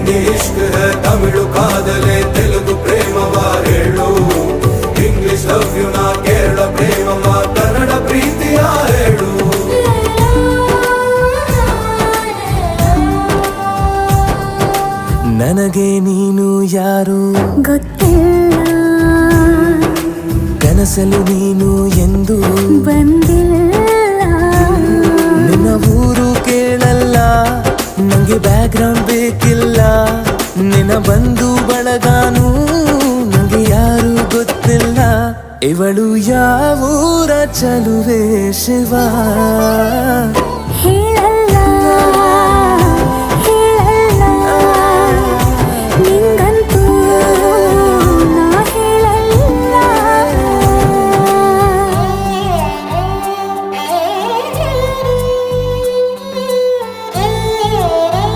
ಹಿಂದಿ ಇಷ್ಕ್ high Tamil ಕಾದಲೆ Telugu ಪ್ರೇಮವ ಹೇಳು English love you ನಾ ಕೇರಳ ಪ್ರೇಮವ ಕನ್ನಡ ಪ್ರೀತಿಯ ಹೇಳು ನನಗೆ ನೀನು ಯಾರು ಗೊತ್ತಿಲ್ಲ ಕನಸಲು ನೀನು ಎಂದು ಬಂದಿಲ್ಲ ನಿನ್ನ ಊರು ಕೇಳಲ್ಲ ನಂಗೆ ಬ್ಯಾಕ್ ಗ್ರೌಂಡ್ ಬೇಕಿಲ್ಲ ನಿನ್ನ ಬಂಧು ಬಳಗಾನು ನಂಗೆ ಯಾರು ಗೊತ್ತಿಲ್ಲ ಇವಳು ಯಾವೂರ ಚಲುವೆ ಶಿವ